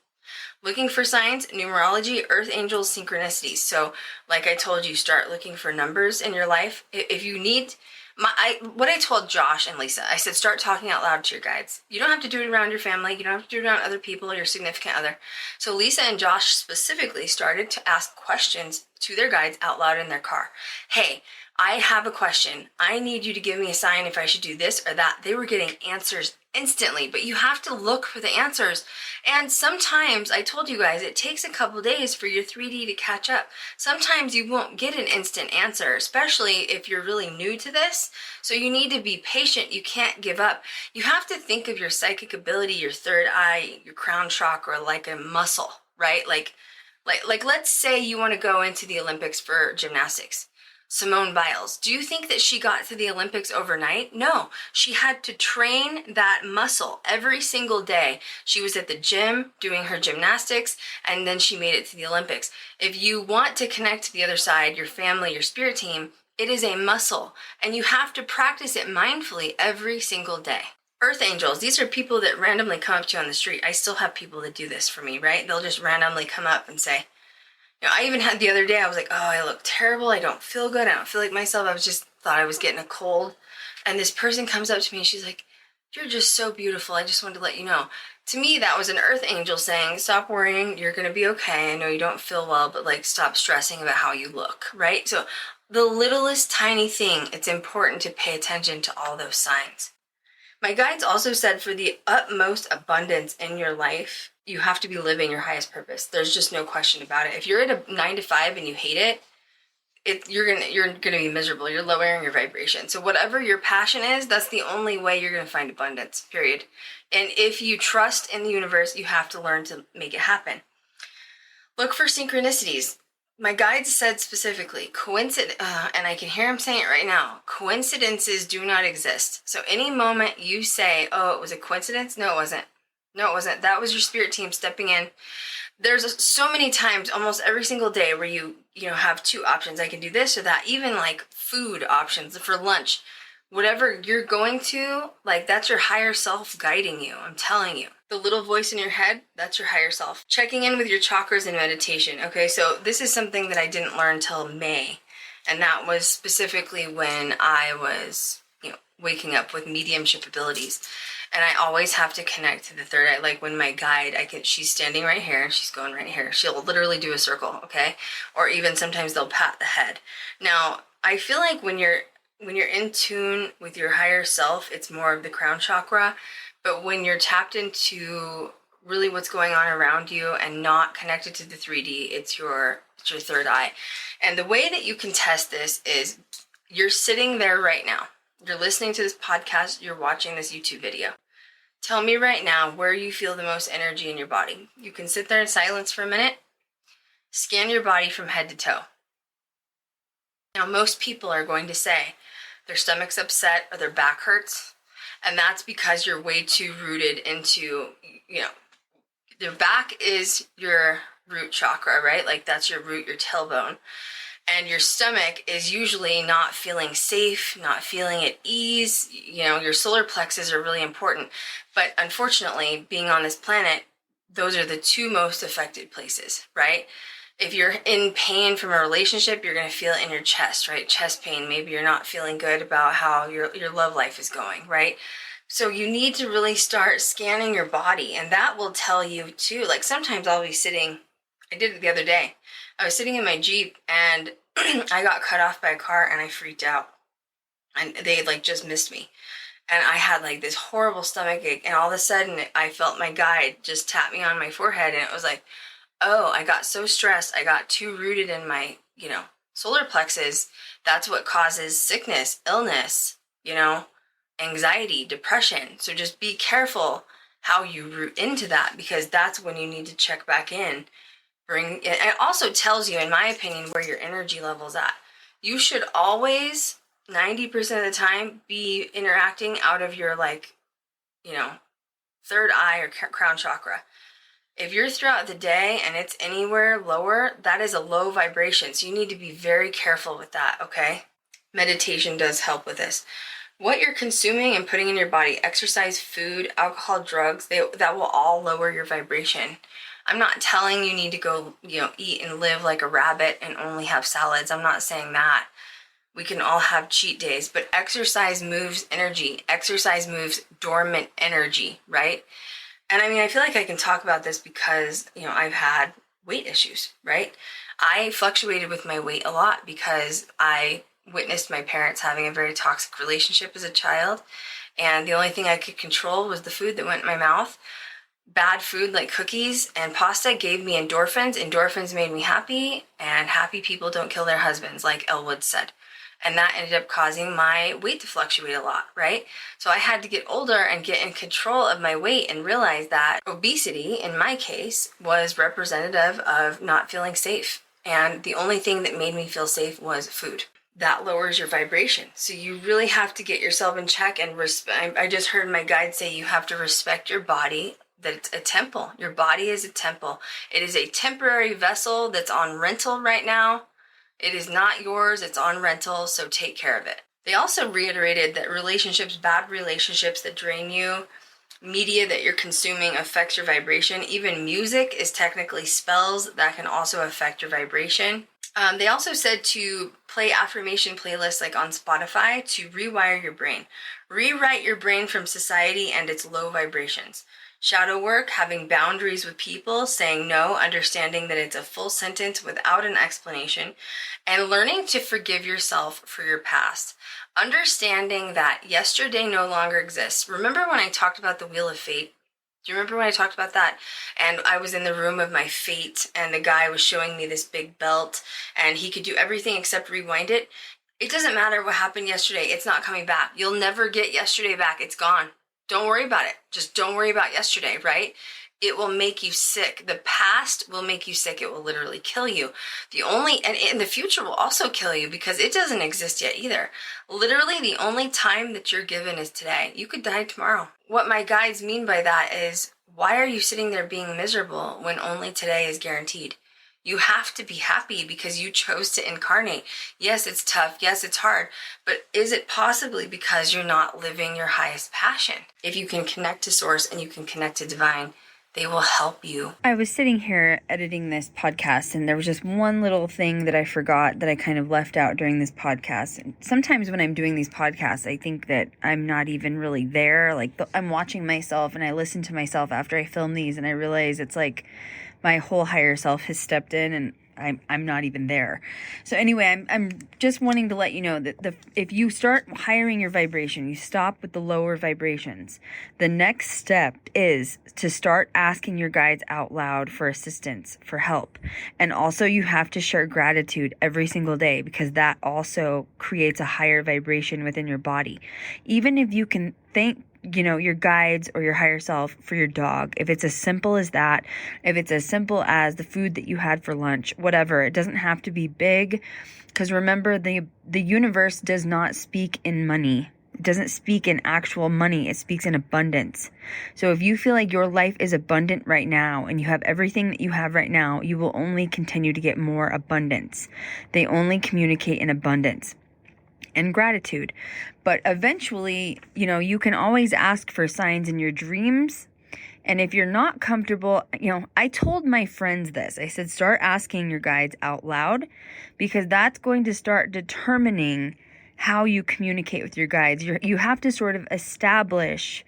Looking for signs, numerology, earth angels, synchronicities. So like I told you, start looking for numbers in your life. If you need, what I told Josh and Lisa, I said, start talking out loud to your guides. You don't have to do it around your family. You don't have to do it around other people or your significant other. So Lisa and Josh specifically started to ask questions to their guides out loud in their car. Hey, I have a question. I need you to give me a sign if I should do this or that. They were getting answers instantly, but you have to look for the answers. And sometimes, I told you guys, it takes a couple days for your 3D to catch up. Sometimes you won't get an instant answer, especially if you're really new to this. So you need to be patient. You can't give up. You have to think of your psychic ability, your third eye, your crown chakra, like a muscle, right? Like let's say you want to go into the Olympics for gymnastics. Simone Biles, do you think that she got to the Olympics overnight? No, she had to train that muscle every single day. She was at the gym doing her gymnastics, and then she made it to the Olympics. If you want to connect to the other side, your family, your spirit team, it is a muscle, and you have to practice it mindfully every single day. Earth angels, these are people that randomly come up to you on the street. I still have people that do this for me, right? They'll just randomly come up and say, I even had the other day, I was like, oh, I look terrible. I don't feel good. I don't feel like myself. Thought I was getting a cold. And this person comes up to me and she's like, you're just so beautiful. I just wanted to let you know. To me, that was an earth angel saying, stop worrying. You're going to be okay. I know you don't feel well, but stop stressing about how you look, right? So the littlest tiny thing, it's important to pay attention to all those signs. My guides also said for the utmost abundance in your life, you have to be living your highest purpose. There's just no question about it. If you're at a 9 to 5 and you hate it, you're gonna be miserable. You're lowering your vibration. So whatever your passion is, that's the only way you're gonna find abundance, period. And if you trust in the universe, you have to learn to make it happen. Look for synchronicities. My guides said specifically, and I can hear him saying it right now, coincidences do not exist. So any moment you say, oh, it was a coincidence? No, it wasn't. No, it wasn't. That was your spirit team stepping in. There's so many times, almost every single day, where you have two options. I can do this or that. Even like food options for lunch. Whatever you're going to, like, that's your higher self guiding you. I'm telling you. The little voice in your head, that's your higher self. Checking in with your chakras in meditation. Okay, so this is something that I didn't learn till May. And that was specifically when I was, waking up with mediumship abilities. And I always have to connect to the third eye. Like when my guide, she's standing right here and she's going right here. She'll literally do a circle, okay? Or even sometimes they'll pat the head. Now, I feel like when you're in tune with your higher self, it's more of the crown chakra. But when you're tapped into really what's going on around you and not connected to the 3D, it's your third eye. And the way that you can test this is you're sitting there right now. You're listening to this podcast, you're watching this YouTube video. Tell me right now where you feel the most energy in your body. You can sit there in silence for a minute. Scan your body from head to toe. Now, most people are going to say their stomach's upset or their back hurts. And that's because you're way too rooted into, the back is your root chakra, right? Like that's your root, your tailbone. And your stomach is usually not feeling safe, not feeling at ease. Your solar plexus are really important. But unfortunately, being on this planet, those are the two most affected places, right? If you're in pain from a relationship, you're going to feel it in your chest, right? Chest pain. Maybe you're not feeling good about how your love life is going, right? So you need to really start scanning your body. And that will tell you too. Like sometimes I'll be sitting, I did it the other day. I was sitting in my Jeep and I got cut off by a car and I freaked out. And they just missed me. And I had this horrible stomach ache. And all of a sudden I felt my guide just tap me on my forehead. And it was like, oh, I got so stressed. I got too rooted in my, solar plexus. That's what causes sickness, illness, anxiety, depression. So just be careful how you root into that, because that's when you need to check back in. It also tells you, in my opinion, where your energy level's at. You should always, 90% of the time, be interacting out of your third eye or crown chakra. If you're throughout the day and it's anywhere lower, that is a low vibration. So you need to be very careful with that, okay? Meditation does help with this. What you're consuming and putting in your body, exercise, food, alcohol, drugs, that will all lower your vibration. I'm not telling you need to go, eat and live like a rabbit and only have salads. I'm not saying that. We can all have cheat days, but exercise moves energy. Exercise moves dormant energy, right? And I feel like I can talk about this because, I've had weight issues, right? I fluctuated with my weight a lot because I witnessed my parents having a very toxic relationship as a child. And the only thing I could control was the food that went in my mouth. Bad food like cookies and pasta gave me endorphins. Endorphins made me happy, and happy people don't kill their husbands, like Elwood said. And that ended up causing my weight to fluctuate a lot, right? So I had to get older and get in control of my weight and realize that obesity, in my case, was representative of not feeling safe. And the only thing that made me feel safe was food. That lowers your vibration. So you really have to get yourself in check and respect. I just heard my guide say you have to respect your body, that it's a temple. Your body is a temple. It is a temporary vessel that's on rental right now. It is not yours, it's on rental, so take care of it. They also reiterated that relationships, bad relationships that drain you, media that you're consuming affects your vibration. Even music is technically spells that can also affect your vibration. They also said to play affirmation playlists like on Spotify to rewire your brain. Rewrite your brain from society and its low vibrations. Shadow work, having boundaries with people, saying no, understanding that it's a full sentence without an explanation, and learning to forgive yourself for your past. Understanding that yesterday no longer exists. Remember when I talked about the Wheel of Fate? Do you remember when I talked about that? And I was in the room of my fate, and the guy was showing me this big belt, and he could do everything except rewind it. It doesn't matter what happened yesterday. It's not coming back. You'll never get yesterday back. It's gone. Don't worry about it. Just don't worry about yesterday, right? It will make you sick. The past will make you sick. It will literally kill you. And the future will also kill you because it doesn't exist yet either. Literally, the only time that you're given is today. You could die tomorrow. What my guides mean by that is, why are you sitting there being miserable when only today is guaranteed? You have to be happy because you chose to incarnate. Yes, it's tough. Yes, it's hard. But is it possibly because you're not living your highest passion? If you can connect to source and you can connect to divine, they will help you. I was sitting here editing this podcast, and there was just one little thing that I forgot that I kind of left out during this podcast. And sometimes when I'm doing these podcasts, I think that I'm not even really there. Like, I'm watching myself, and I listen to myself after I film these, and I realize it's like my whole higher self has stepped in, and I'm not even there. So anyway, I'm just wanting to let you know that if you start hiring your vibration, you stop with the lower vibrations. The next step is to start asking your guides out loud for assistance, for help. And also you have to share gratitude every single day, because that also creates a higher vibration within your body. Even if you can thank your guides or your higher self for your dog. If it's as simple as that, if it's as simple as the food that you had for lunch, whatever, it doesn't have to be big. Because remember, the universe does not speak in money. It doesn't speak in actual money. It speaks in abundance. So if you feel like your life is abundant right now and you have everything that you have right now, you will only continue to get more abundance. They only communicate in abundance and gratitude. But eventually, you can always ask for signs in your dreams. And if you're not comfortable, I told my friends this. I said, start asking your guides out loud, because that's going to start determining how you communicate with your guides. You have to sort of establish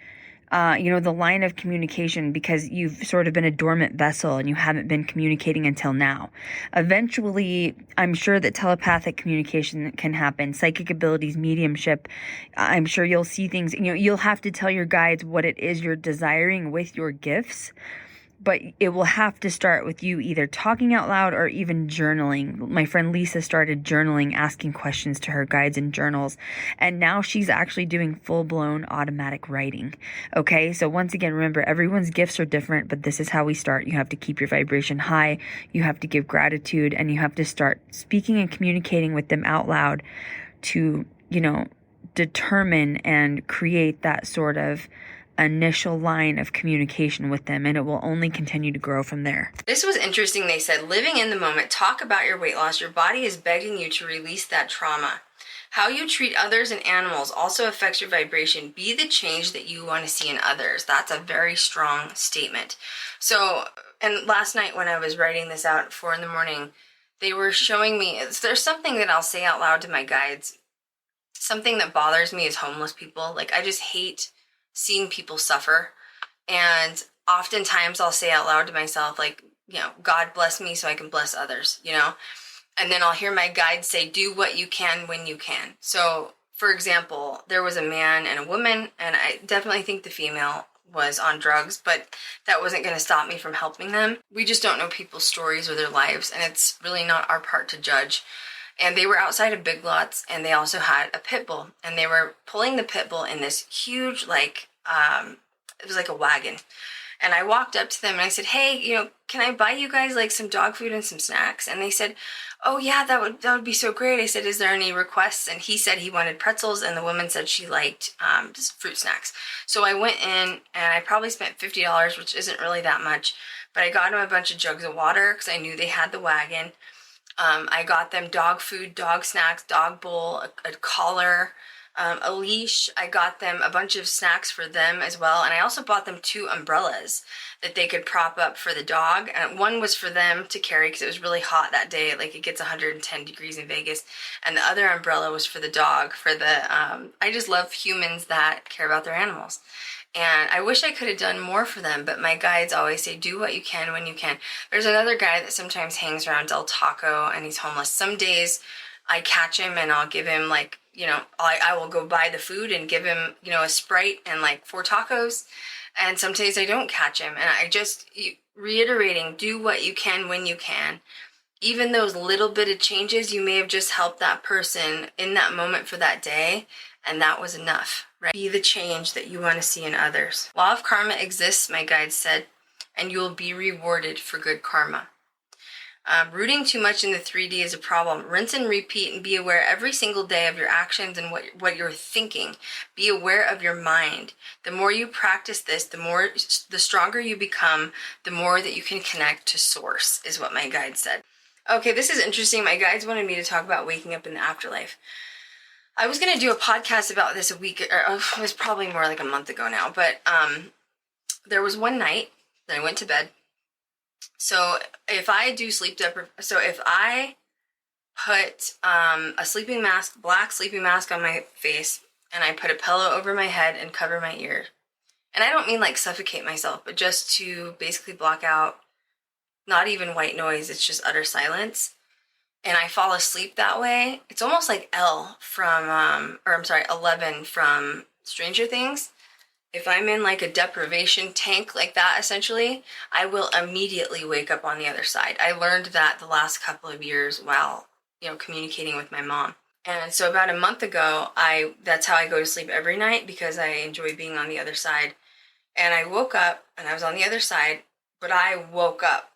the line of communication, because you've sort of been a dormant vessel and you haven't been communicating until now. Eventually, I'm sure that telepathic communication can happen, psychic abilities, mediumship. I'm sure you'll see things, you'll have to tell your guides what it is you're desiring with your gifts. But it will have to start with you either talking out loud or even journaling. My friend Lisa started journaling, asking questions to her guides in journals. And now she's actually doing full-blown automatic writing. Okay, so once again, remember, everyone's gifts are different, but this is how we start. You have to keep your vibration high. You have to give gratitude, and you have to start speaking and communicating with them out loud to, determine and create that sort of initial line of communication with them, and it will only continue to grow from there. This was interesting. They said, living in the moment, talk about your weight loss. Your body is begging you to release that trauma. How you treat others and animals also affects your vibration. Be the change that you want to see in others. That's a very strong statement. So, and last night when I was writing this out at 4 a.m, they were showing me, there's something that I'll say out loud to my guides. Something that bothers me is homeless people. Like, I just hate seeing people suffer. And oftentimes I'll say out loud to myself, like, God bless me so I can bless others, and then I'll hear my guides say, do what you can when you can. So, for example, there was a man and a woman, and I definitely think the female was on drugs, but that wasn't going to stop me from helping them. We just don't know people's stories or their lives, and it's really not our part to judge. And they were outside of Big Lots, and they also had a pit bull, and they were pulling the pit bull in this huge, it was like a wagon. And I walked up to them and I said, hey, can I buy you guys like some dog food and some snacks? And they said, oh yeah, that would be so great. I said, is there any requests? And he said he wanted pretzels, and the woman said she liked just fruit snacks. So I went in and I probably spent $50, which isn't really that much, but I got them a bunch of jugs of water because I knew they had the wagon. I got them dog food, dog snacks, dog bowl, a collar, a leash. I got them a bunch of snacks for them as well. And I also bought them 2 umbrellas that they could prop up for the dog. And one was for them to carry because it was really hot that day. Like, it gets 110 degrees in Vegas. And the other umbrella was for the dog, I just love humans that care about their animals. And I wish I could have done more for them, but my guides always say, do what you can when you can. There's another guy that sometimes hangs around Del Taco, and he's homeless. Some days I catch him and I'll give him I will go buy the food and give him, a Sprite and 4 tacos. And some days I don't catch him. And I just reiterating, do what you can when you can. Even those little bit of changes, you may have just helped that person in that moment for that day, and that was enough, right? Be the change that you want to see in others. Law of karma exists, my guide said, and you will be rewarded for good karma. Rooting too much in the 3D is a problem. Rinse and repeat and be aware every single day of your actions and what you're thinking. Be aware of your mind. The more you practice this, the stronger you become, the more that you can connect to source, is what my guide said. Okay, this is interesting. My guides wanted me to talk about waking up in the afterlife. I was going to do a podcast about this it was probably more like a month ago now, but there was one night that I went to bed. So if I do if I put a sleeping mask, black sleeping mask on my face, and I put a pillow over my head and cover my ears, and I don't mean like suffocate myself, but just to basically block out not even white noise, it's just utter silence, and I fall asleep that way, it's almost like Eleven from Stranger Things. If I'm in like a deprivation tank like that, essentially, I will immediately wake up on the other side. I learned that the last couple of years while, communicating with my mom. And so about a month ago, that's how I go to sleep every night, because I enjoy being on the other side. And I woke up and I was on the other side, but I woke up.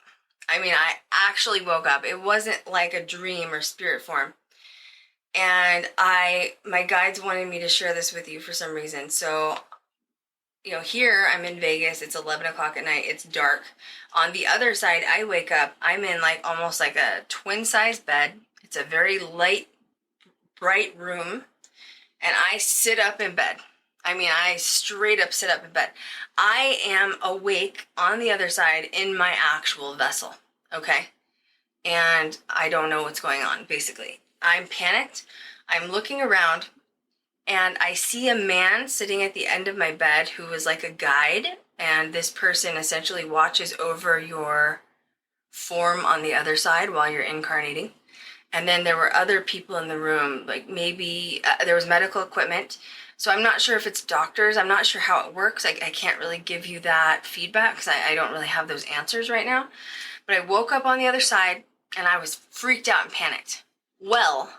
I mean, I actually woke up. It wasn't like a dream or spirit form. And my guides wanted me to share this with you for some reason. So, here I'm in Vegas, it's 11 o'clock at night, it's dark. On the other side, I wake up, I'm in like almost like a twin size bed. It's a very light, bright room. And I sit up in bed. I mean, I straight up sit up in bed. I am awake on the other side in my actual vessel, okay? And I don't know what's going on, basically. I'm panicked. I'm looking around. And I see a man sitting at the end of my bed who is like a guide. And this person essentially watches over your form on the other side while you're incarnating. And then there were other people in the room, like maybe there was medical equipment. So I'm not sure if it's doctors. I'm not sure how it works. I can't really give you that feedback because I don't really have those answers right now. But I woke up on the other side and I was freaked out and panicked. Well,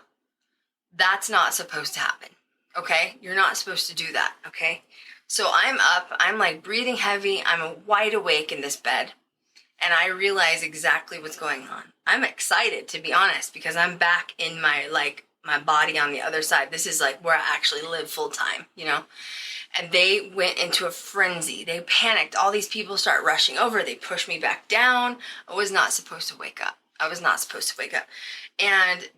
that's not supposed to happen. Okay, you're not supposed to do that, okay? So I'm up, I'm like breathing heavy, I'm wide awake in this bed, and I realize exactly what's going on. I'm excited, to be honest, because I'm back in my body on the other side. This is like where I actually live full time, And they went into a frenzy. They panicked. All these people start rushing over. They pushed me back down. I was not supposed to wake up. And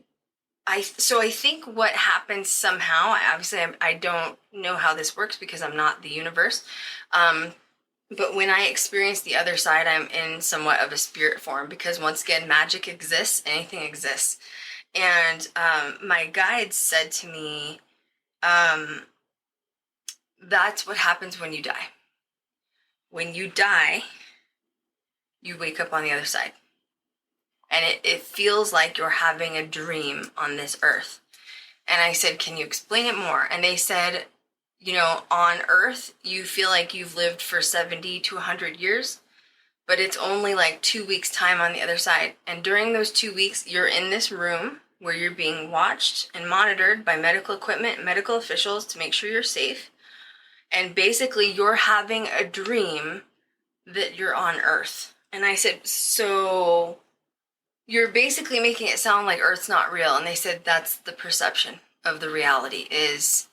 I think what happens somehow, I don't know how this works because I'm not the universe, but when I experience the other side, I'm in somewhat of a spirit form, because once again, magic exists, anything exists. And my guide said to me, that's what happens when you die. When you die, you wake up on the other side. And it feels like you're having a dream on this earth. And I said, can you explain it more? And they said, on earth, you feel like you've lived for 70 to 100 years, but it's only like 2 weeks time on the other side. And during those 2 weeks, you're in this room where you're being watched and monitored by medical equipment, medical officials to make sure you're safe. And basically, you're having a dream that you're on earth. And I said, so you're basically making it sound like Earth's not real. And they said that's the perception of the reality, is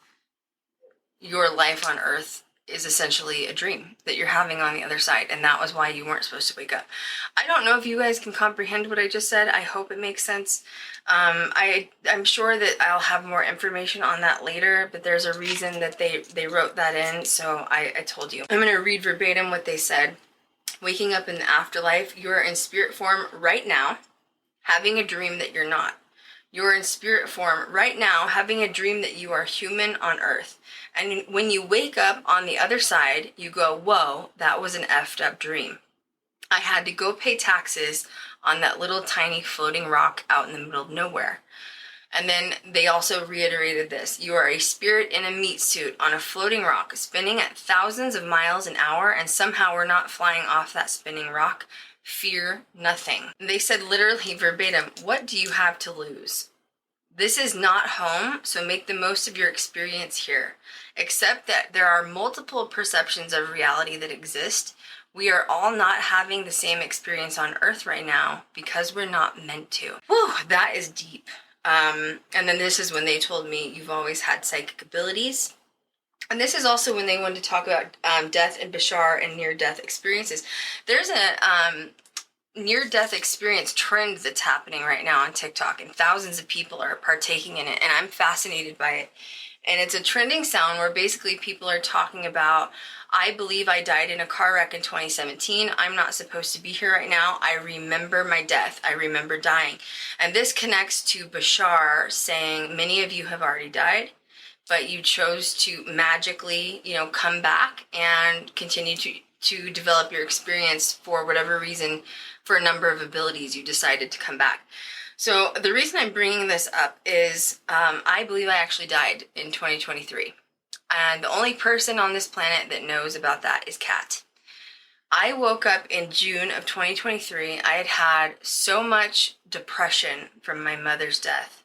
your life on Earth is essentially a dream that you're having on the other side. And that was why you weren't supposed to wake up. I don't know if you guys can comprehend what I just said. I hope it makes sense. I'm sure that I'll have more information on that later, but there's a reason that they wrote that in. So I told you. I'm going to read verbatim what they said. Waking up in the afterlife, you're in spirit form right now, having a dream that you're not. You're in spirit form right now, having a dream that you are human on earth. And when you wake up on the other side, you go, whoa, that was an effed up dream. I had to go pay taxes on that little tiny floating rock out in the middle of nowhere. And then they also reiterated this: you are a spirit in a meat suit on a floating rock, spinning at thousands of miles an hour, and somehow we're not flying off that spinning rock. Fear nothing. And they said literally verbatim, what do you have to lose? This is not home, so make the most of your experience here. Accept that there are multiple perceptions of reality that exist. We are all not having the same experience on Earth right now because we're not meant to. Whew, that is deep. And then this is when they told me you've always had psychic abilities. And this is also when they wanted to talk about death and Bashar and near-death experiences. There's a near-death experience trend that's happening right now on TikTok, and thousands of people are partaking in it, and I'm fascinated by it. And it's a trending sound where basically people are talking about, I believe I died in a car wreck in 2017. I'm not supposed to be here right now. I remember my death. I remember dying. And this connects to Bashar saying, many of you have already died, but you chose to magically, come back and continue to develop your experience for whatever reason. For a number of abilities, you decided to come back. So the reason I'm bringing this up is I believe I actually died in 2023. And the only person on this planet that knows about that is Kat. I woke up in June of 2023. I had so much depression from my mother's death.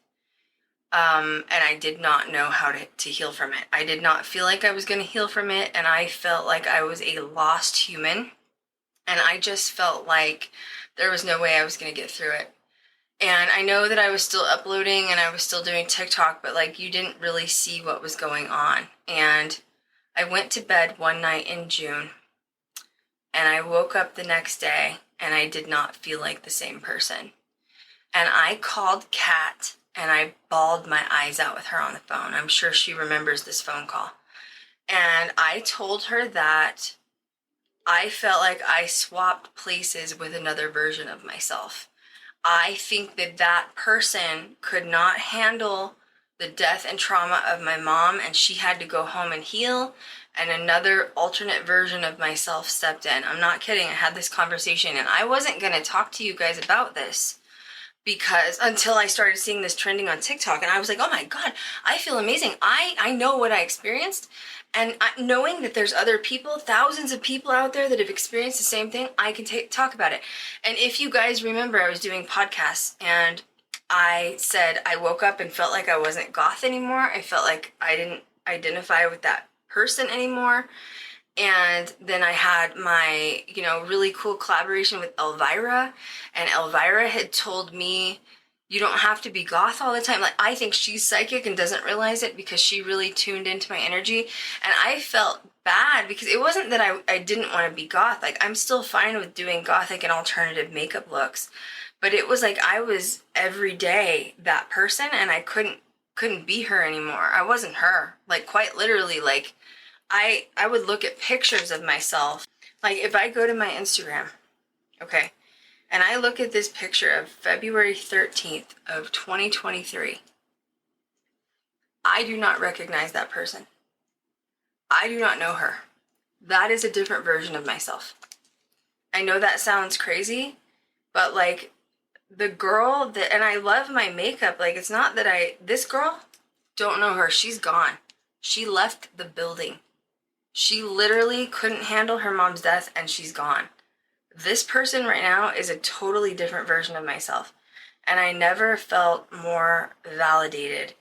And I did not know how to heal from it. I did not feel like I was going to heal from it. And I felt like I was a lost human. And I just felt like there was no way I was going to get through it. And I know that I was still uploading and I was still doing TikTok, but you didn't really see what was going on. And I went to bed one night in June and I woke up the next day and I did not feel like the same person. And I called Kat and I bawled my eyes out with her on the phone. I'm sure she remembers this phone call. And I told her that I felt like I swapped places with another version of myself. I think that person could not handle the death and trauma of my mom, and she had to go home and heal, and another alternate version of myself stepped in. I'm not kidding. I had this conversation, and I wasn't going to talk to you guys about this because until I started seeing this trending on TikTok, and I was like, oh my God, I feel amazing. I know what I experienced. And knowing that there's other people, thousands of people out there that have experienced the same thing, I can talk about it. And if you guys remember, I was doing podcasts and I said I woke up and felt like I wasn't goth anymore. I felt like I didn't identify with that person anymore. And then I had my, really cool collaboration with Elvira. And Elvira had told me, you don't have to be goth all the time. I think she's psychic and doesn't realize it because she really tuned into my energy. And I felt bad because it wasn't that I didn't want to be goth. I'm still fine with doing gothic and alternative makeup looks. But it was like I was every day that person and I couldn't be her anymore. I wasn't her. Quite literally, I would look at pictures of myself. If I go to my Instagram, okay, and I look at this picture of February 13th of 2023. I do not recognize that person. I do not know her. That is a different version of myself. I know that sounds crazy, but the girl that, and I love my makeup. It's not that this girl, don't know her. She's gone. She left the building. She literally couldn't handle her mom's death and she's gone. This person right now is a totally different version of myself. And I never felt more validated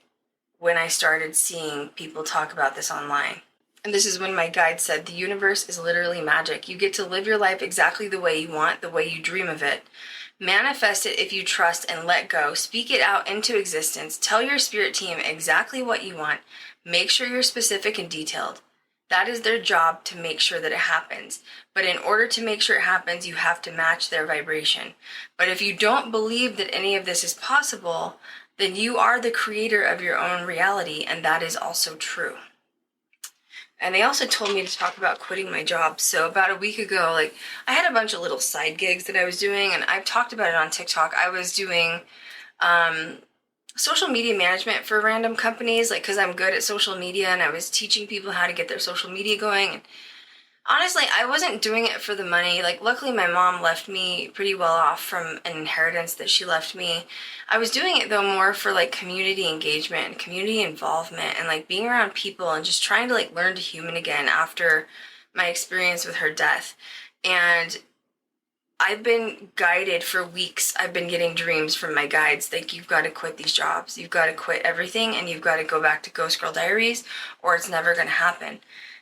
when I started seeing people talk about this online. And this is when my guide said, the universe is literally magic. You get to live your life exactly the way you want, the way you dream of it. Manifest it if you trust and let go. Speak it out into existence. Tell your spirit team exactly what you want. Make sure you're specific and detailed. That is their job, to make sure that it happens. But in order to make sure it happens, you have to match their vibration. But if you don't believe that any of this is possible, then you are the creator of your own reality, and that is also true. And they also told me to talk about quitting my job. So about a week ago, I had a bunch of little side gigs that I was doing, and I've talked about it on TikTok. I was doing social media management for random companies, because I'm good at social media, and I was teaching people how to get their social media going. Honestly, I wasn't doing it for the money. Like, luckily, my mom left me pretty well off from an inheritance that she left me. I was doing it, though, more for, like, community engagement and community involvement and, like, being around people and just trying to, like, learn to human again after my experience with her death. And I've been guided for weeks. I've been getting dreams from my guides, like, you've got to quit these jobs. You've got to quit everything, and you've got to go back to Ghost Girl Diaries, or it's never going to happen.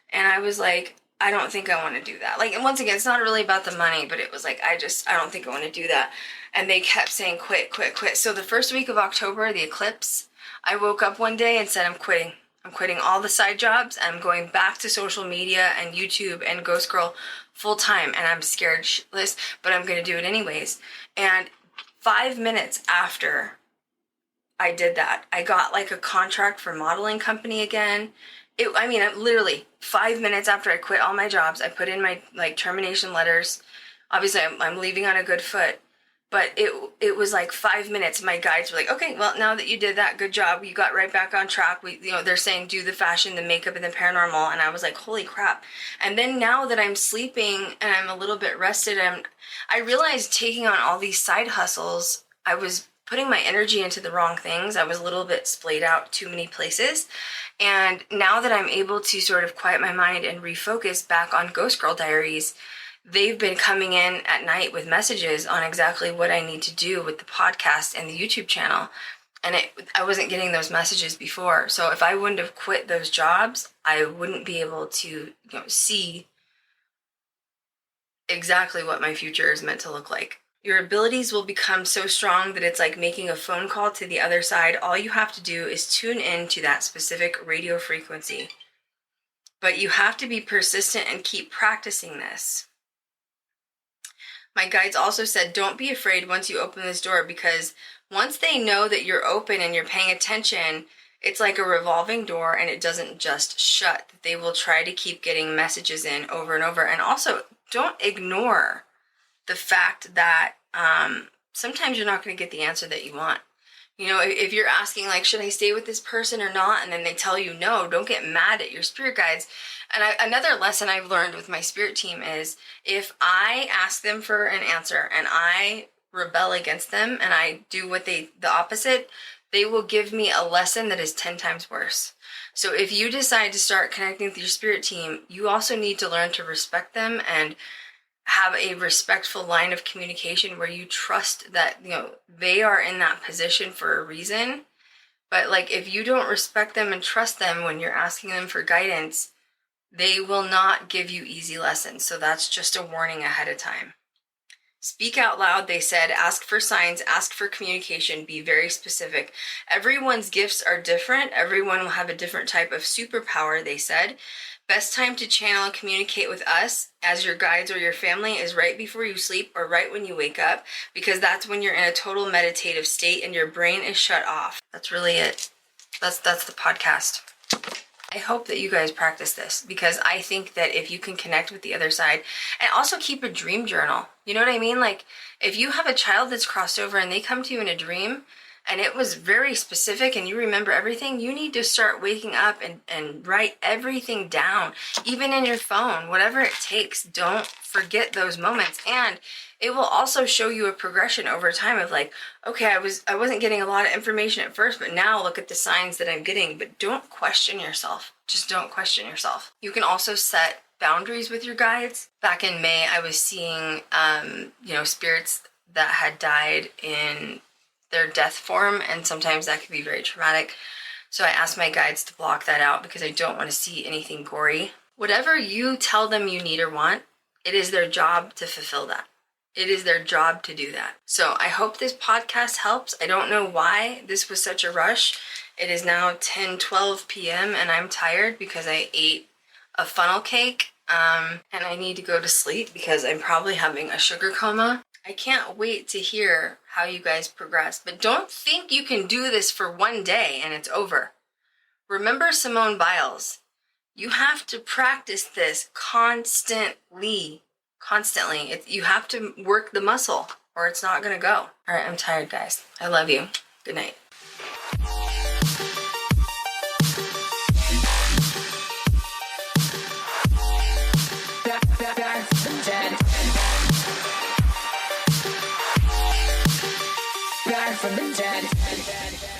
And I was like, I don't think I want to do that. Like, and once again, it's not really about the money, but it was like, I don't think I want to do that. And they kept saying, quit, quit, quit. So the first week of October, the eclipse, I woke up one day and said, I'm quitting. I'm quitting all the side jobs. I'm going back to social media and YouTube and Ghost Girl full time. And I'm scared shitless, but I'm going to do it anyways. And 5 minutes after I did that, I got like a contract for modeling company again. Literally 5 minutes after I quit all my jobs, I put in my like termination letters. Obviously, I'm leaving on a good foot, but it was like 5 minutes. My guides were like, okay, well, now that you did that, good job. You got right back on track. They're saying do the fashion, the makeup, and the paranormal. And I was like, holy crap. And then now that I'm sleeping and I'm a little bit rested, I realized taking on all these side hustles, I was putting my energy into the wrong things. I was a little bit splayed out too many places. And now that I'm able to sort of quiet my mind and refocus back on Ghost Girl Diaries, they've been coming in at night with messages on exactly what I need to do with the podcast and the YouTube channel. And I wasn't getting those messages before. So if I wouldn't have quit those jobs, I wouldn't be able to see exactly what my future is meant to look like. Your abilities will become so strong that it's like making a phone call to the other side. All you have to do is tune in to that specific radio frequency. But you have to be persistent and keep practicing this. My guides also said, don't be afraid once you open this door, because once they know that you're open and you're paying attention, it's like a revolving door and it doesn't just shut. They will try to keep getting messages in over and over. And also, don't ignore the fact that sometimes you're not going to get the answer that you want. If you're asking, like, should I stay with this person or not? And then they tell you no, don't get mad at your spirit guides. And another lesson I've learned with my spirit team is if I ask them for an answer and I rebel against them and I do the opposite, they will give me a lesson that is 10 times worse. So if you decide to start connecting with your spirit team, you also need to learn to respect them and have a respectful line of communication where you trust that, they are in that position for a reason. But like, if you don't respect them and trust them when you're asking them for guidance, they will not give you easy lessons. So that's just a warning ahead of time. Speak out loud, they said. Ask for signs, ask for communication, be very specific. Everyone's gifts are different. Everyone will have a different type of superpower, they said. Best time to channel and communicate with us as your guides or your family is right before you sleep or right when you wake up, because that's when you're in a total meditative state and your brain is shut off. That's really it. That's the podcast. I hope that you guys practice this, because I think that if you can connect with the other side and also keep a dream journal, you know what I mean? Like, if you have a child that's crossed over and they come to you in a dream and it was very specific and you remember everything, you need to start waking up and write everything down, even in your phone, whatever it takes. Don't forget those moments. And it will also show you a progression over time of like, okay, I wasn't getting a lot of information at first, but now look at the signs that I'm getting. But don't question yourself. Just don't question yourself. You can also set boundaries with your guides. Back in May, I was seeing, spirits that had died in their death form, and sometimes that can be very traumatic. So I asked my guides to block that out because I don't want to see anything gory. Whatever you tell them you need or want, it is their job to fulfill that. It is their job to do that. So I hope this podcast helps. I don't know why this was such a rush. It is now 10:12 p.m. and I'm tired because I ate a funnel cake, and I need to go to sleep because I'm probably having a sugar coma. I can't wait to hear how you guys progress, but don't think you can do this for one day and it's over. Remember Simone Biles. You have to practice this constantly. You have to work the muscle or it's not going to go. All right, I'm tired, guys. I love you. Good night. from the dead.